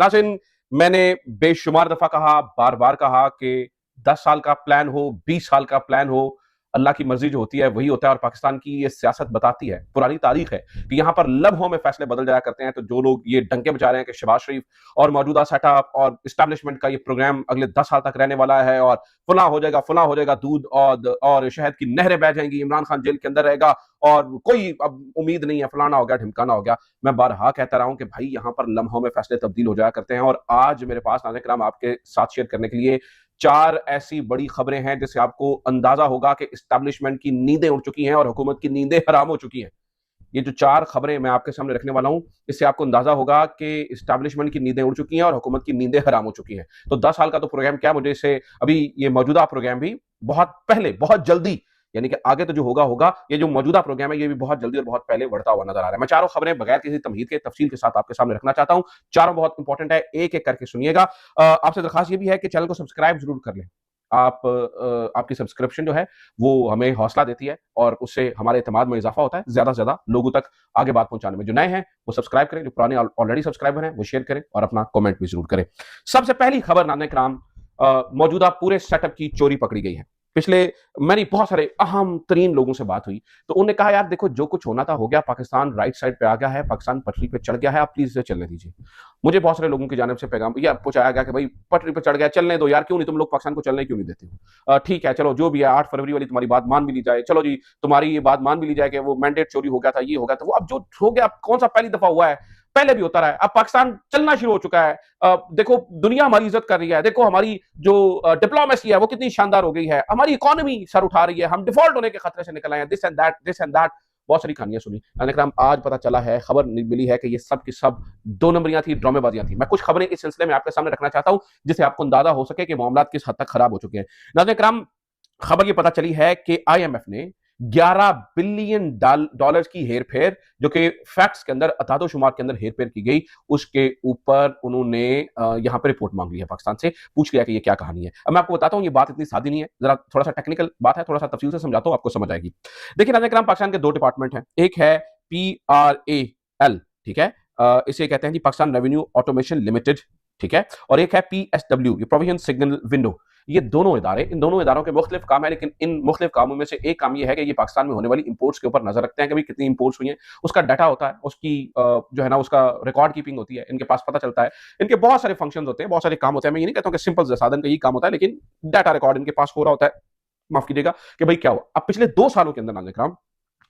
नाज़रीन, मैंने बेशुमार दफा कहा, बार बार कहा कि 10 साल का प्लान हो, 20 साल का प्लान हो, अल्लाह की मर्जी जो होती है वही होता है। और पाकिस्तान की ये सियासत बताती है, पुरानी तारीख है कि यहाँ पर लम्हों में फैसले बदल जाया करते हैं। तो जो लोग ये डंके बजा रहे हैं कि शहबाज शरीफ और मौजूदा सेटअप और इस्टेब्लिशमेंट का ये प्रोग्राम अगले 10 साल तक रहने वाला है और फला हो जाएगा दूध और शहद की नहरें बह जाएंगी, इमरान खान जेल के अंदर रहेगा और कोई अब उम्मीद नहीं है, फलाना हो गया, ढिमकाना हो गया। मैं बारहा कहता रहा हूं कि भाई यहाँ पर लम्हों में फैसले तब्दील हो जाया करते हैं। और आज मेरे पास नाज़रीन किराम आपके साथ शेयर करने के लिए 4 ऐसी बड़ी खबरें हैं जिससे आपको अंदाजा होगा कि इस्टेब्लिशमेंट की नींदें उड़ चुकी हैं और हुकूमत की नींदें हराम हो चुकी हैं। ये जो 4 खबरें मैं आपके सामने रखने वाला हूं, इससे आपको अंदाजा होगा कि इस्टेब्लिशमेंट की नींदें उड़ चुकी हैं और हुकूमत की नींदें हराम हो चुकी हैं। तो 10 साल का तो प्रोग्राम क्या, मुझे इसे अभी ये मौजूदा प्रोग्राम भी बहुत पहले, बहुत जल्दी, यानी कि आगे तो जो होगा होगा, ये जो मौजूदा प्रोग्राम है ये भी बहुत जल्दी और बहुत पहले बढ़ता हुआ नजर आ रहा है। मैं चारों खबरें बगैर किसी तमहीद के तफसील के साथ आपके सामने रखना चाहता हूं। चारों बहुत इंपॉर्टेंट है, एक एक करके सुनिएगा। आपसे दरखास्त ये भी है कि चैनल को सब्सक्राइब जरूर कर लें। आपकी सब्सक्रिप्शन जो है वो हमें हौसला देती है और उससे हमारे एतमाद में इजाफा होता है, ज्यादा से ज्यादा लोगों तक आगे बात पहुंचाने में। जो नए हैं वो सब्सक्राइब करें, जो पुराने ऑलरेडी सब्सक्राइबर हैं वो शेयर करें और अपना कमेंट भी जरूर करें। सबसे पहली खबर नाज़रीन किराम, मौजूदा पूरे सेटअप की चोरी पकड़ी गई है। पिछले मैंने बहुत सारे अहम तरीन लोगों से बात हुई तो उन्होंने कहा यार देखो, जो कुछ होना था हो गया, पाकिस्तान राइट साइड पे आ गया है, पाकिस्तान पटरी पे चढ़ गया है, आप प्लीज इसे चलने दीजिए। मुझे बहुत सारे लोगों की जानिब से पैगाम या पहुंचाया गया कि भाई पटरी पे चढ़ गया, चलने दो यार, क्यों नहीं तुम लोग पाकिस्तान को चलने क्यों नहीं देते हो। ठीक है, चलो जो भी है, 8 फरवरी वाली तुम्हारी बात मान भी ली जाए, चलो जी तुम्हारी ये बात मान भी ली जाए कि वो मैंडेट चोरी हो गया था, ये हो गया था, वो अब जो हो गया कौन सा पहली दफा हुआ है, पहले भी होता रहा है। अब पाकिस्तान चलना शुरू हो चुका है। देखो दुनिया हमारी इज्जत कर रही है, देखो हमारी जो डिप्लोमेसी है वो कितनी शानदार हो गई है, हमारी इकोनॉमी सर उठा रही है, हम डिफॉल्ट होने के खतरे से निकल आए हैं, this and that, this and that. बहुत सारी कहानियां सुनी, लेकिन आज पता चला है, खबर मिली है कि ये सब की सब 2 नंबरियां थी, ड्रामेबाजियां थी। मैं कुछ खबरें इस सिलसिले में आपके सामने रखना चाहता हूं जिससे आपको अंदाजा हो सके कि मामला किस हद तक खराब हो चुके हैं। नाज़रीन किराम, खबर ये पता चली है कि आईएमएफ ने 11 बिलियन डॉलर्स की हेरफेर, जो कि फैक्ट्स के अंदर, अतादो-शुमार के अंदर हेरफेर की गई, उसके ऊपर उन्होंने यहां पर रिपोर्ट मांग ली है पाकिस्तान से, पूछ लिया कि ये क्या कहानी है। अब मैं आपको बताता हूं, ये बात इतनी सादी नहीं है, जरा थोड़ा सा टेक्निकल बात है, थोड़ा सा तफसील से समझाता हूं, आपको समझ आएगी। देखिए नाज़रीन किराम, पाकिस्तान के 2 डिपार्टमेंट हैं, एक है PRAL, ठीक है, इसे कहते हैं जी पाकिस्तान रेवेन्यू ऑटोमेशन लिमिटेड, ठीक है, और एक है PSW, ये प्रोविजन सिग्नल विंडो। ये दोनों इदारे, इन दोनों इदारों के मुख्तलिफ काम है, लेकिन इन मुख्तलिफ कामों में से एक काम ये है कि ये पाकिस्तान में होने वाली इंपोर्ट्स के ऊपर नजर रखते हैं कि भाई कितनी इंपोर्ट्स हुई हैं, उसका डाटा होता है, उसकी जो है ना उसका रिकॉर्ड कीपिंग होती है, इनके पास पता चलता है। इनके बहुत सारे फंक्शंस होते हैं, बहुत सारे काम होते हैं। मैं ये नहीं कहता हूं कि सिंपल साधन का ही काम होता है, लेकिन डाटा रिकॉर्ड इनके पास हो रहा होता है, माफ कीजिएगा, कि भाई क्या हुआ। अब पिछले 2 सालों के अंदर नाज़रीन किराम,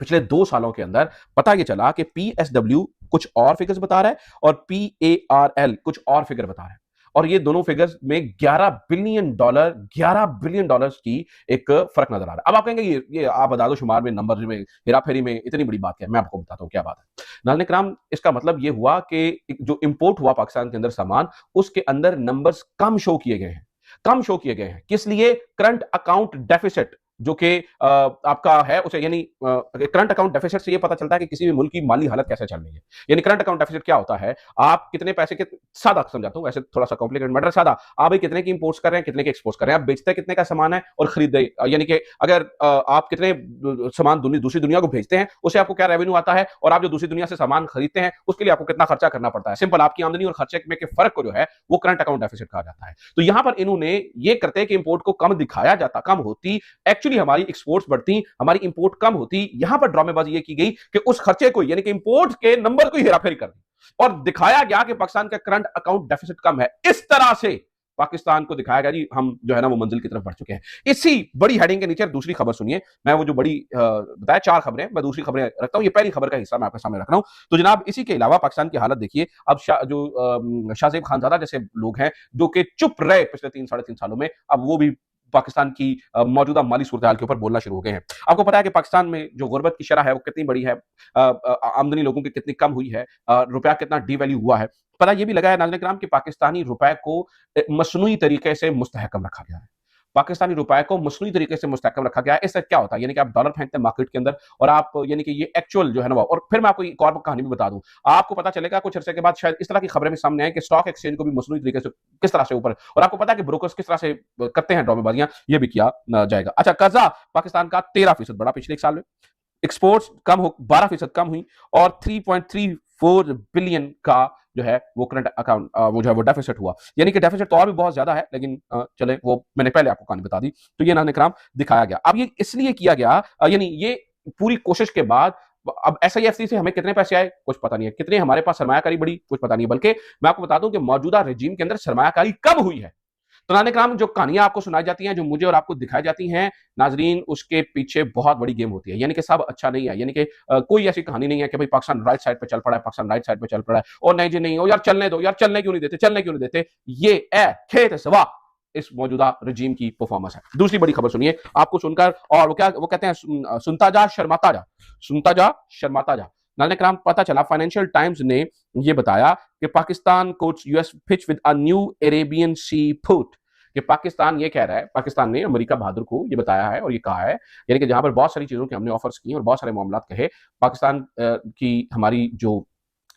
पिछले 2 सालों के अंदर पता ये चला कि PSW कुछ और फिगर्स बता रहा है और PARL कुछ और फिगर बता रहा है, और ये दोनों फिगर्स में 11 बिलियन डॉलर्स की एक फर्क नजर आ रहा है। अब आप कहेंगे ये आप अदादो शुमार में, नंबर में, हेराफेरी में इतनी बड़ी बात क्या है, मैं आपको बताता हूं क्या बात है। नाज़रीन किराम, इसका मतलब ये हुआ कि जो इंपोर्ट हुआ पाकिस्तान के अंदर सामान, उसके अंदर नंबर्स कम शो किए गए हैं, कम शो किए गए हैं। किस लिए? करंट अकाउंट डेफिसिट जो कि आपका है उसे, यानी करंट अकाउंट डेफिसिट से ये पता चलता है कि किसी भी मुल्क की माली हालत कैसे चल रही है। यानी करंट अकाउंट डेफिसिट क्या होता है, आप कितने पैसे के, सादा समझाता हूं, ऐसे थोड़ा सा कॉम्प्लिकेटेड मैटर, सादा, आप भाई कितने की इंपोर्ट्स कर रहे हैं, कितने के एक्सपोर्ट्स कर रहे हैं, आप बेचते कितने का सामान है और खरीदते, यानी कि अगर आप कितने सामान दूसरी दुनिया को भेजते हैं, उससे आपको क्या रेवेन्यू आता है, और आप जो दूसरी दुनिया से सामान खरीदते हैं उसके लिए आपको कितना खर्चा करना पड़ता है। सिंपल, आपकी आमदनी और खर्चे में के फर्क को जो है वो करंट अकाउंट डेफिसिट कहा जाता है। तो यहां पर इन्होंने ये करते कि इंपोर्ट को कम दिखाया जाता, कम होती, एक्चुअली हमारी एक्सपोर्ट्स बढ़ती, हमारी इंपोर्ट कम होती। यहां पर ड्रामेबाजी ये की गई कि उस खर्चे को, यानी कि इंपोर्ट के नंबर को हेराफेरी कर दी और दिखाया गया कि पाकिस्तान का करंट अकाउंट डेफिसिट कम है। इस तरह से पाकिस्तान को दिखाया गया जी हम जो है ना वो मंजिल की तरफ बढ़ चुके हैं। इसी बड़ी हेडिंग के नीचे दूसरी खबर सुनिए। मैं वो जो बड़ी बताया 4 खबरें, मैं दूसरी खबरें रखता हूं, ये पहली खबर का हिस्सा मैं आपके सामने रख रहा हूं। तो जनाब, इसी के अलावा पाकिस्तान की हालत देखिए। अब शाहजेब खानजादा जैसे लोग हैं जो कि चुप रहे पिछले 3 साढ़े 3 सालों में, अब वो भी पाकिस्तान की मौजूदा माली सूरत-ए-हाल के ऊपर बोलना शुरू हो गए हैं। आपको पता है कि पाकिस्तान में जो गुर्बत की शरह है वो कितनी बड़ी है, आमदनी लोगों की कितनी कम हुई है, रुपया कितना डिवैल्यू हुआ है। पता ये भी लगा है नाज़रीन किराम कि पाकिस्तानी रुपए को मसनूई तरीके से मुस्तहकम रखा गया है। पाकिस्तानी रुपए को मसनूई तरीके से मुस्तहकम रखा गया है। इससे क्या होता है, यानी कि आप डॉलर फेंकते हैं मार्केट के अंदर और आप, यानी कि ये एक्चुअल जो है ना, और फिर मैं आपको एक और कहानी भी बता दूं, आपको पता चलेगा कुछ अरसे के बाद शायद इस तरह की खबरें भी सामने आए कि स्टॉक एक्सचेंज को भी मसनूई तरीके से किस तरह से ऊपर, और आपको पता है कि ब्रोकर्स किस तरह से करते हैं ड्रामेबाजियां, ये भी किया जाएगा। अच्छा, कर्जा पाकिस्तान का 13% बढ़ा पिछले 1 साल में, एक्सपोर्ट्स कम हो 12% कम हुई और 3.34 बिलियन का जो है वो करंट अकाउंट वो जो है वो डेफिसिट हुआ। यानी कि डेफिसिट तो और भी बहुत ज्यादा है, लेकिन चले वो मैंने पहले आपको कहानी बता दी। तो ये नाज़रीन इकराम दिखाया गया। अब ये इसलिए किया गया, यानी ये पूरी कोशिश के बाद अब एसआईएफसी से हमें कितने पैसे आए कुछ पता नहीं है, कितने हमारे पास सरमायाकारी बढ़ी कुछ पता नहीं है, बल्कि मैं आपको बता दूं कि मौजूदा रेजिम के अंदर सरमायाकारी कब हुई है। तो नाज़रीन इकराम जो कहानियां आपको सुनाई जाती हैं, जो मुझे और आपको दिखाई जाती हैं नाजरीन, उसके पीछे बहुत बड़ी गेम होती है। यानी कि सब अच्छा नहीं है, यानी कि कोई ऐसी कहानी नहीं है कि भाई पाकिस्तान राइट साइड पे चल पड़ा है, पाकिस्तान राइट साइड पे चल पड़ा है और नहीं जी नहीं हो यार चलने दो, यार चलने क्यों नहीं देते, चलने क्यों नहीं देते। ये है खेत सवा इस मौजूदा रजीम की परफॉर्मेंस है। दूसरी बड़ी खबर सुनिए आपको सुनकर, और वो कहते हैं सुनता जा शर्माता जा, सुनता जा शर्माता जा। नाज़रीन इकराम पता चला, फाइनेंशियल टाइम्स ने ये बताया कि Pakistan coach US pitch with a new Arabian Sea foot, कि पाकिस्तान ये कह रहा है, पाकिस्तान ने अमेरिका बहादुर को ये बताया है और ये कहा है, यानी कि जहां पर बहुत सारी चीजों के हमने ऑफर्स किए और बहुत सारे मामला कहे, पाकिस्तान की हमारी जो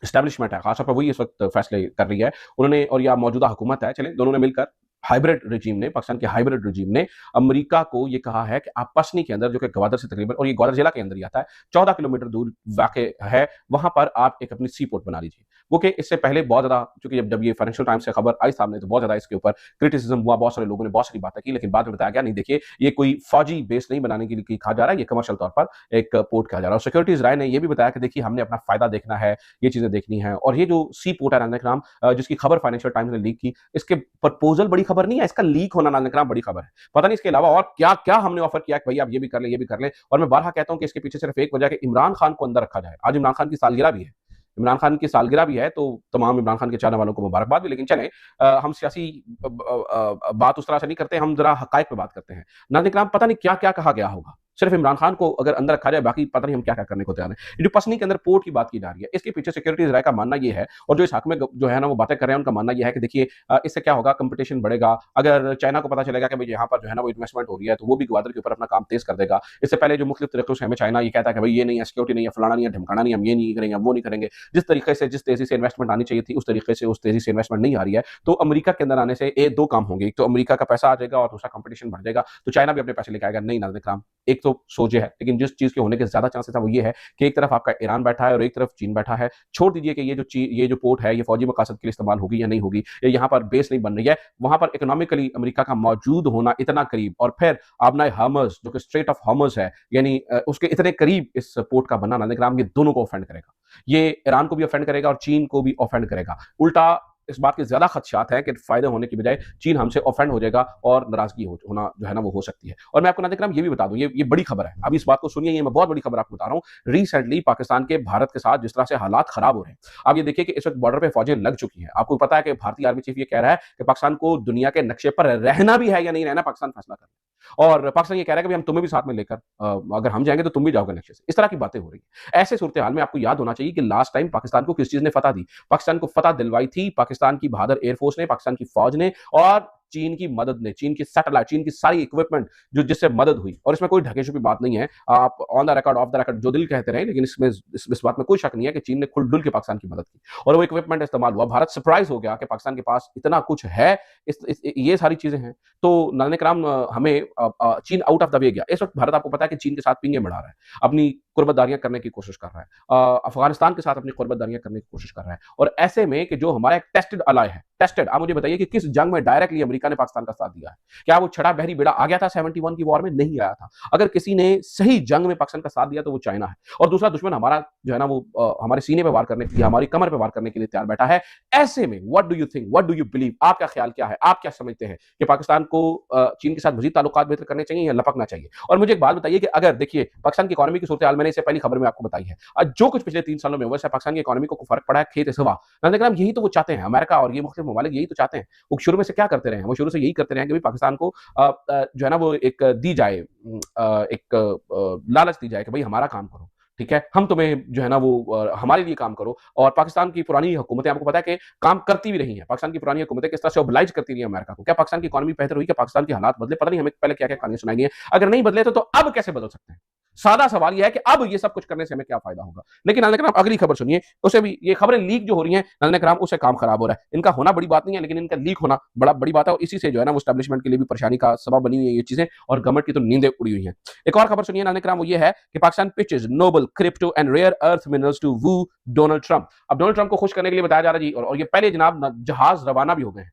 एस्टैब्लिशमेंट है खासतौर पर वही इस वक्त फैसले कर रही है उन्होंने, और या मौजूदा हुकूमत है, चले दोनों ने मिलकर हाइब्रिड रजीम ने, पाकिस्तान के हाइब्रिड रजीम ने अमेरिका को ये कहा है कि आप पसनी के अंदर, जो कि ग्वादर से तकरीबन, और ये ग्वादर जिला के अंदर ही आता है, 14 किलोमीटर दूर वाक़ है, वहां पर आप एक अपनी सी पोर्ट बना लीजिए। वो कि इससे पहले बहुत ज्यादा, चूंकि जब ये फाइनेंशियल टाइम्स से खबर आई सामने तो बहुत ज्यादा इसके ऊपर क्रिटिसिज्म हुआ, बहुत सारे लोगों ने बहुत सारी बातें की, लेकिन बाद में बताया गया नहीं देखिए ये कोई फौजी बेस नहीं बनाने के लिए कहा जा रहा है, ये कमर्शियल तौर पर एक पोर्ट कहा जा रहा है। सिक्योरिटीज राय ने यह भी बताया कि देखिए हमने अपना फायदा देखना है, ये चीजें देखनी है, और ये जो सी पोर्ट है नाज़रीन इकराम जिसकी खबर फाइनेंशियल टाइम्स ने लीक की, इसके प्रपोजल बड़ी खबर नहीं है, इसका लीक होना नाज़रीन इकराम बड़ी खबर है। पता नहीं इसके अलावा और क्या क्या हमने ऑफर किया कि भाई आप ये भी कर ले, ये भी कर ले। और मैं बारहा कहता हूं कि इसके पीछे सिर्फ एक वजह है कि इमरान खान को अंदर रखा जाए। आज इमरान खान की सालगिरह भी है, इमरान खान की सालगिरह भी है, तो तमाम इमरान खान के चाहने वालों को मुबारकबाद भी। लेकिन चले हम सियासी बात उस तरह से नहीं करते, हम जरा हकायक पे बात करते हैं। नाज़रीन इकराम पता नहीं क्या क्या कहा गया होगा, सिर्फ इमरान खान को अगर अंदर रखा जाए, बाकी पता नहीं हम क्या क्या करने को तैयार है। जो पसनी के अंदर पोर्ट की बात की जा रही है, इसके पीछे सिक्योरिटीज राय का मानना यह है, और जो इस हक में जो है ना वो बातें कर रहे हैं, उनका मानना यह है कि देखिए इससे क्या होगा, कंपटीशन बढ़ेगा। अगर चाइना को पता चलेगा कि भाई यहाँ पर जो है ना वो इन्वेस्टमेंट हो रही है, तो वो भी ग्वादर के ऊपर अपना काम तेज कर देगा। इससे पहले जो मुख्तलिफ तरीकों से हमें चाइना ये कहता है कि भाई ये नहीं है, सिक्योरिटी नहीं है, फलाना नहीं है, ढमकाना नहीं, हम ये नहीं करेंगे, हम वो नहीं करेंगे। जिस तरीके से, जिस तेजी से इन्वेस्टमेंट आनी चाहिए थी, उस तरीके से, उस तेजी से इन्वेस्टमेंट नहीं आ रही है। तो अमेरिका के अंदर आने से ये दो काम होंगे, एक तो अमेरिका का पैसा आ जाएगा और दूसरा कंपटीशन बढ़ जाएगा, तो चाइना भी अपने पैसे लेके आएगा। नहीं नाज़रीन इकराम, एक तो सोचे है, लेकिन जिस चीज के होने के ज्यादा चांसेस है वो ये है कि एक तरफ आपका ईरान बैठा है और एक तरफ चीन बैठा है। छोड़ दीजिए कि ये जो पोर्ट है ये फौजी मकासद के लिए इस्तेमाल होगी या नहीं होगी, या यहाँ पर बेस नहीं बन रही है, वहां पर इकोनॉमिकली अमेरिका का मौजूद होना इतना करीब, और फिर आबनाए हार्मज जो कि स्ट्रेट ऑफ हार्मज है, यानी उसके इतने करीब इस पोर्ट का बनना नाज़रीन इकराम ये दोनों को ऑफेंड करेगा। ये ईरान को भी ऑफेंड करेगा और चीन को भी ऑफेंड करेगा। उल्टा इस बात के ज्यादा खदशात हैं कि फायदे होने की बजाय चीन हमसे ऑफेंड हो जाएगा और नाराजगी होना जो है ना वो हो सकती है। और मैं आपको नाज़रीन इकराम ये भी बता दूं, ये बड़ी खबर है, अब इस बात को सुनिए, ये मैं बहुत बड़ी खबर आपको बता रहा हूं। रिसेंटली पाकिस्तान के भारत के साथ जिस तरह से हालात खराब हो रहे हैं, आप ये देखिए कि इस वक्त बॉर्डर पे फौजें लग चुकी हैं। आपको पता है कि भारतीय आर्मी चीफ ये कह रहा है कि पाकिस्तान को दुनिया के नक्शे पर रहना भी है या नहीं रहना, पाकिस्तान फैसला कर, और पाकिस्तान ये कह रहा है कि हम तुम्हें भी साथ में लेकर अगर हम जाएंगे तो तुम भी जाओगे नक्शे से। इस तरह की बातें हो रही है। ऐसे सूरत हाल में आपको याद होना चाहिए कि लास्ट टाइम पाकिस्तान को किस चीज ने फतह दी, पाकिस्तान को फतह दिलवाई थी पाकिस्तान की बहादुर एयरफोर्स ने, पाकिस्तान की फौज ने, और चीन की मदद ने, चीन की सैटेलाइट, चीन की सारी इक्विपमेंट जो जिससे मदद हुई। और इसमें कोई ढके छुपी बात नहीं है, आप on the record of the record जो दिल कहते रहे, लेकिन इसमें इस बात में कोई शक नहीं है कि चीन ने खुल के पाकिस्तान की मदद की और वो इक्विपमेंट इस्तेमाल हुआ। भारत सरप्राइज हो गया कि पाकिस्तान के पास इतना कुछ है, ये सारी चीजें हैं। तो नाज़रीन इकराम हमें चीन आउट ऑफ द वे गया। इस वक्त भारत आपको पता है कि चीन के साथ पिंगे बढ़ा रहा है, अपनी कुर्बतदारियां करने की कोशिश कर रहा है, अफगानिस्तान के साथ अपनी कुर्बतदारियां करने की कोशिश कर रहा है। और ऐसे में कि जो हमारा एक टेस्टेड अलाय है, टेस्टेड, आप मुझे बताइए कि किस जंग में डायरेक्टली अमेरिका ने पाकिस्तान का साथ दिया है? क्या वो छड़ा बहरी बेड़ा आ गया था 71 की वॉर में? नहीं आया था। अगर किसी ने सही जंग में पाकिस्तान का साथ दिया तो वो चाइना है, और दूसरा दुश्मन हमारा जो है ना वो हमारे सीने पे वार करने के लिए, हमारी कमर पे वार करने के लिए तैयार बैठा है। ऐसे में what do you think, what do you believe, आपका ख्याल क्या है, आप क्या समझते हैं कि पाकिस्तान को चीन के साथ मजीद ताल्लुकात बेहतर करने चाहिए या लपकना चाहिए? और मुझे एक बात बताइए कि अगर देखिए पाकिस्तान की इकोनॉमी की सूरत हाल मैंने इससे पहली खबर में आपको बताई है, जो कुछ पिछले 3 सालों में हुआ है, पाकिस्तान की इकोनॉमी को फर्क पड़ा है खेत से हवा। नाज़रीन यही तो वो चाहते हैं, अमेरिका और ये मुख्तलिफ ममालिक यही तो चाहते हैं। वो शुरू में से क्या करते रहे हैं, वो शुरू से यही करते रहे हैं कि भाई पाकिस्तान को जो है ना वो एक दी जाए, एक लालच दी जाए कि भाई हमारा काम करो, ठीक है, हम तुम्हें जो है ना वो हमारे लिए काम करो। और पाकिस्तान की पुरानी हुकूमतें आपको पता है कि काम करती भी रही हैं, पाकिस्तान की पुरानी हुकूमतें किस तरह से ओबलाइज करती रही हैं अमेरिका को। क्या पाकिस्तान की इकोनॉमी बेहतर हुई? क्या पाकिस्तान के हालात बदले? पता नहीं, हमें पहले क्या क्या कहानियां सुनाई गई हैं। अगर नहीं बदले तो अब कैसे बदल सकते हैं? सादा सवाल यह है कि अब ये सब कुछ करने से हमें क्या फायदा होगा। लेकिन नाज़रीन कराम अगली खबर सुनिए, उसे भी ये खबरें लीक जो हो रही हैं नाज़रीन कराम, उससे काम खराब हो रहा है। इनका होना बड़ी बात नहीं है, लेकिन इनका लीक होना बड़ा बड़ी बात है और इसी से जो है ना वो एस्टैब्लिशमेंट के लिए भी परेशानी का सबब बनी हुई है ये चीजें, और गवर्नमेंट की तो नींदें उड़ी हुई हैं। एक और खबर सुनिए नाज़रीन कराम, वो ये है कि Pakistan pitches noble crypto and rare earth minerals to woo Donald Trump. अब डोनाल्ड ट्रंप को खुश करने के लिए बताया जा रहा है जी, और ये पहले जनाब जहाज रवाना भी हो गए हैं।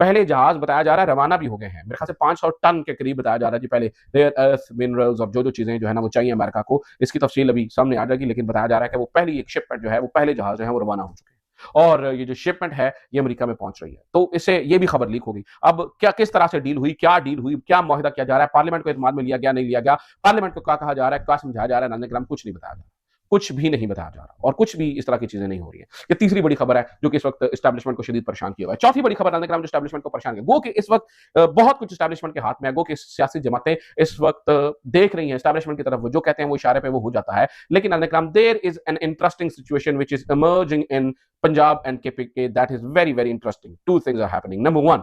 पहले जहाज बताया जा रहा है रवाना भी हो गए हैं, मेरे ख्याल से 500 टन के करीब बताया जा रहा है जी पहले रेयर अर्थ मिनरल्स और जो चीजें जो है ना वो चाहिए अमेरिका को, इसकी तफसील अभी सामने आ जाएगी, लेकिन बताया जा रहा है कि वो पहली एक शिपमेंट जो है, वो पहले जहाज जो है वो रवाना हो चुके हैं और ये जो शिपमेंट है ये अमेरिका में पहुंच रही है। तो इससे ये भी खबर लीक हो गई। अब क्या किस तरह से डील हुई, क्या डील हुई, क्या मुआहिदा किया जा रहा है, पार्लियामेंट को एतमाद में लिया गया, नहीं लिया गया, पार्लियामेंट को क्या कहा जा रहा है, क्या समझाया जा रहा है, नाज़रीन कराम कुछ नहीं बताया जा रहा, कुछ भी नहीं बताया जा रहा और कुछ भी इस तरह की चीजें नहीं हो रही है। ये तीसरी बड़ी खबर है जो कि इस वक्त एस्टैब्लिशमेंट को शदीद परेशान किया हुआ है। चौथी बड़ी खबर नाज़रीन कराम जो एस्टैब्लिशमेंट को परेशान किया, गो कि इस वक्त बहुत कुछ एस्टैब्लिशमेंट के हाथ में है, गो कि सियासी जमातें इस वक्त देख रही हैं एस्टैब्लिशमेंट की तरफ, वो जो कहते हैं वो इशारे पे वो हो जाता है। लेकिन नाज़रीन कराम there is an interesting situation which is emerging in Punjab and KPK that is very very interesting. Two things are happening. Number one,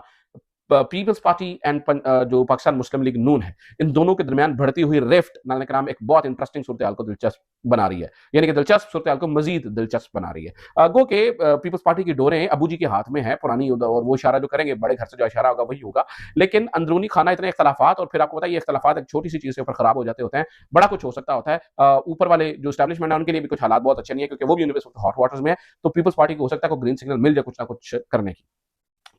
Peoples Party and जो पाकिस्तान मुस्लिम लीग नून है, इन दोनों के दरमियान बढ़ती हुई रिफ्ट नाज़रीन कराम एक बहुत इंटरेस्टिंग सूरत-ए-हाल को दिलचस्प बना रही है, यानी कि दिलचस्प सूरत-ए-हाल को मजीद दिलचस्प बना रही है। गो के पीपल्स पार्टी की डोरें अबू जी के हाथ में है पुरानी, और वो इशारा जो करेंगे बड़े घर से जो इशारा होगा वही होगा, लेकिन अंदरूनी खाना इतने इख्तलाफात, और फिर आपको पता है ये इख्तलाफात एक छोटी सी चीज के ऊपर खराब हो जाते होते हैं, बड़ा कुछ हो सकता होता है। ऊपर वाले जो एस्टैब्लिशमेंट है उनके लिए भी कुछ हालात बहुत अच्छे नहीं है, क्योंकि वो भी हॉट वाटर्स में है, तो पीपल्स पार्टी को हो सकता है ग्रीन सिग्नल मिल जाए कुछ ना कुछ करने की।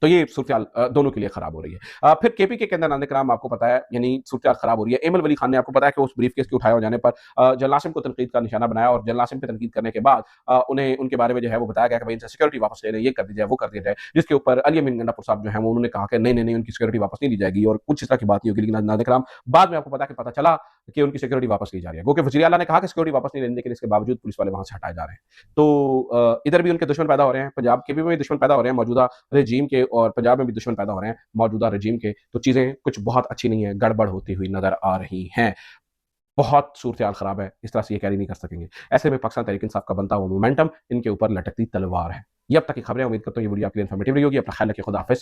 तो ये सूरत दोनों के लिए खराब हो रही है। फिर केपीके के अंदर नाज़रीन कराम आपको पता है यानी सूरत खराब हो रही है। एमल वली खान ने आपको पता है कि उस ब्रीफ केस के उठाए हो जाने पर जनरल नासिम को तनकीद का निशाना बनाया, और जनरल नासिम पे तनकीद करने के बाद उन्हें उनके बारे में जो है वो बताया गया कि भाई इनसे सिक्योरिटी वापस ले लें, ये कर दी जाए, वो कर दिया जाए, जिसके ऊपर अली अमीन गंडापुर साहब जो है वो उन्होंने कहा कि नहीं नहीं नहीं उनकी सिक्योरिटी वापस नहीं ली जाएगी और कुछ इस तरह की बात नहीं होगी। लेकिन नाज़रीन कराम बाद में आपको पता कि पता चला कि उनकी सिक्योरिटी वापस ली जा रही है, क्योंकि वज़ीर आला ने कहा कि सिक्योरिटी वापस नहीं लेने, लेकिन इसके बावजूद पुलिस वाले वहां से हटाए जा रहे हैं। तो इधर भी उनके दुश्मन पैदा हो रहे हैं, पंजाब के भी दुश्मन पैदा हो रहे हैं मौजूदा रजीम के, और पंजाब में भी दुश्मन पैदा हो रहे हैं मौजूदा रजीम के। तो चीजें कुछ बहुत अच्छी नहीं है, गड़बड़ होती हुई नजर आ रही हैं। बहुत सूरत-ए-हाल खराब है, इस तरह से ये कैरी नहीं कर सकेंगे। ऐसे में पाकिस्तान तहरीक इंसाफ का बनता हुआ मोमेंटम इनके ऊपर लटकती तलवार है। ये अब तक की खबरें, उम्मीद करता हूं ये वीडियो आपके लिए इंफॉर्मेटिव रही होगी। अपना ख्याल रखिए, खुदा हाफिज़।